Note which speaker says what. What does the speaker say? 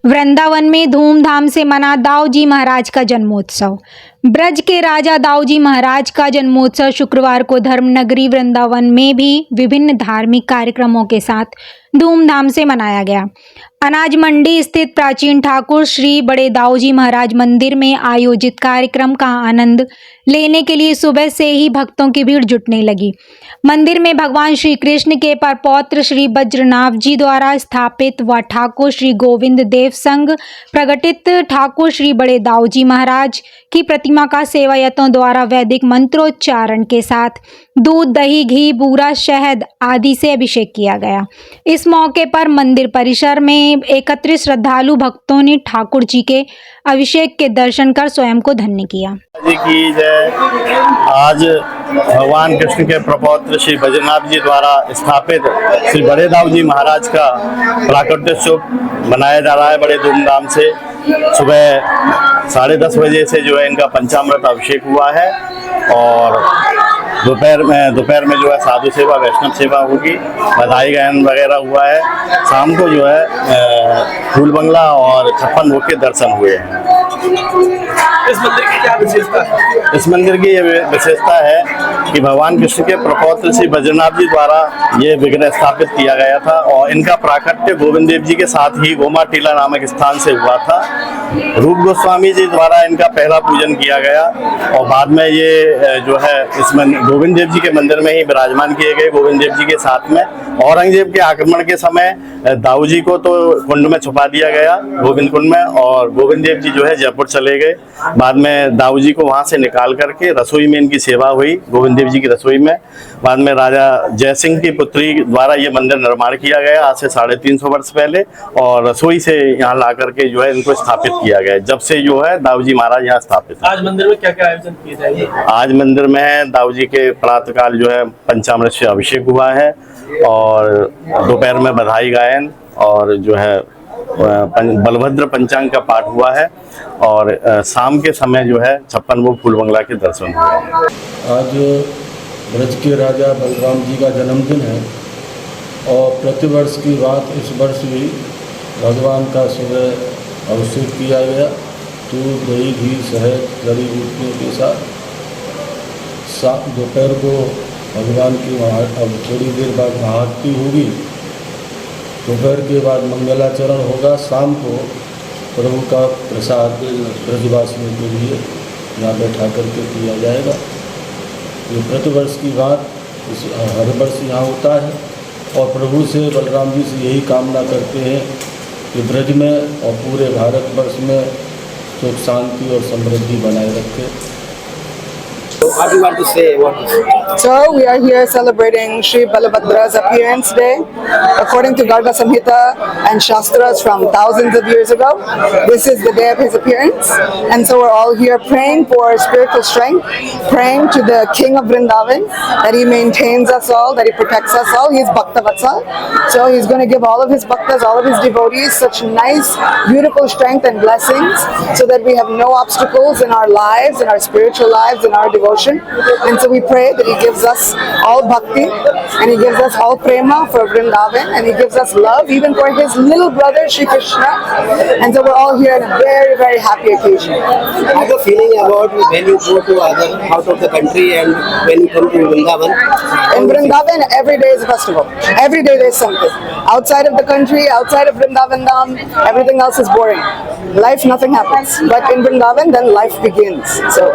Speaker 1: वृंदावन में धूमधाम से मना दाऊजी महाराज का जन्मोत्सव। ब्रज के राजा दाऊजी महाराज का जन्मोत्सव शुक्रवार को धर्मनगरी वृंदावन में भी विभिन्न धार्मिक कार्यक्रमों के साथ धूमधाम से मनाया गया। अनाज मंडी स्थित प्राचीन ठाकुर श्री बड़े दाऊजी महाराज मंदिर में आयोजित कार्यक्रम का आनंद लेने के लिए सुबह से ही भक्तों की भीड़ जुटने लगी। मंदिर में भगवान श्री कृष्ण के परपौत्र श्री बज्रनाभ जी द्वारा स्थापित व ठाकुर श्री गोविंद देव संघ प्रगटित ठाकुर श्री बड़े दाऊजी महाराज की प्रतिमा का सेवायतों द्वारा वैदिक मंत्रोच्चारण के साथ दूध, दही, घी, बूरा, शहद आदि से अभिषेक किया गया। इस मौके पर मंदिर परिसर में एकत्रित श्रद्धालु भक्तों ने ठाकुर जी के अभिषेक के दर्शन कर स्वयं को धन्य किया।
Speaker 2: की जय। आज भगवान कृष्ण के प्रपौत्र श्री बज्रनाभ जी द्वारा स्थापित श्री बड़े दाऊजी महाराज का प्राकट्योत्सव मनाया जा रहा है बड़े धूमधाम से। सुबह 10:30 बजे से जो है इनका पंचामृत अभिषेक हुआ है और दोपहर में जो है साधु सेवा, वैष्णव सेवा होगी, बधाई गायन वगैरह हुआ है। शाम को जो है फूल बंगला और 56 भोग के दर्शन हुए हैं।
Speaker 3: इस मंदिर की क्या विशेषता है?
Speaker 2: इस मंदिर की ये विशेषता है कि भगवान कृष्ण के प्रपौत्र श्री बज्रनाभ जी द्वारा ये विग्रह स्थापित किया गया था और इनका प्राकट्य गोविंद देव जी के साथ ही गोमा टीला नामक स्थान से हुआ था। रूप गोस्वामी जी द्वारा इनका पहला पूजन किया गया और बाद में ये जो है इसमें गोविंद देव जी के मंदिर में ही विराजमान किए गए। गोविंद देव जी के साथ में औरंगजेब के आक्रमण के समय दाऊ जी को तो कुंड में छुपा दिया गया, गोविंद कुंड में, और गोविंद देव जी जो है जयपुर चले गए। बाद में दाऊ जी को वहां से निकाल करके रसोई में इनकी सेवा हुई, गोविंद देव जी की रसोई में। बाद में राजा जयसिंह की पुत्री द्वारा ये मंदिर निर्माण किया गया आज से 350 वर्ष पहले और रसोई से यहाँ ला करके जो है इनको स्थापित किया गया। जब से जो है दाऊ जी महाराज यहाँ स्थापित है।
Speaker 3: आज मंदिर में क्या क्या आयोजन किए जाएंगे?
Speaker 2: आज मंदिर में दाऊ जी के प्रातःकाल जो है पंचामृत से अभिषेक हुआ है और दोपहर में बधाई गायन और जो है बलभद्र पंचांग का पाठ हुआ है और शाम के समय जो है 56 भोग फूल बंगला के दर्शन हुए।
Speaker 4: आज ब्रज के राजा बलराम जी का जन्मदिन है और प्रतिवर्ष की बात इस वर्ष भी भगवान का सुबह अभिषेक किया गया। दूध, दही, घी, शहद, जड़ी बूटियों के साथ दोपहर को भगवान की अब थोड़ी देर बाद महाआरती होगी। दोपहर के बाद मंगलाचरण होगा। शाम को प्रभु का प्रसाद ब्रजवासियों के लिए यहाँ बैठा करके किया जाएगा। ये प्रतिवर्ष की बात हर वर्ष यहाँ होता है और प्रभु से बलराम जी से यही कामना करते हैं कि ब्रज में और पूरे भारतवर्ष में सुख, शांति और समृद्धि बनाए रखे।
Speaker 3: What do you want to say?
Speaker 5: So we are here celebrating Sri Balabhadra's appearance day. According to Garga Samhita and Shastras from thousands of years ago, this is the day of his appearance. And so we're all here praying for spiritual strength, praying to the King of Vrindavan that he maintains us all, that he protects us all. He is Bhakta Vatsal. So he's going to give all of his bhaktas, all of his devotees such nice, beautiful strength and blessings so that we have no obstacles in our lives, in our spiritual lives, in our devotion. And so we pray that he gives us all bhakti and he gives us all prema for Vrindavan and he gives us love even for his little brother Shri Krishna. And so we're all here on a very, very happy occasion.
Speaker 6: How are you feeling about when you go to out of the country and when you come to Vrindavan?
Speaker 5: In Vrindavan, every day is a festival. Every day there's something. Outside of the country, outside of Vrindavan Dham, everything else is boring. Life, nothing happens. But in Vrindavan, then life begins. So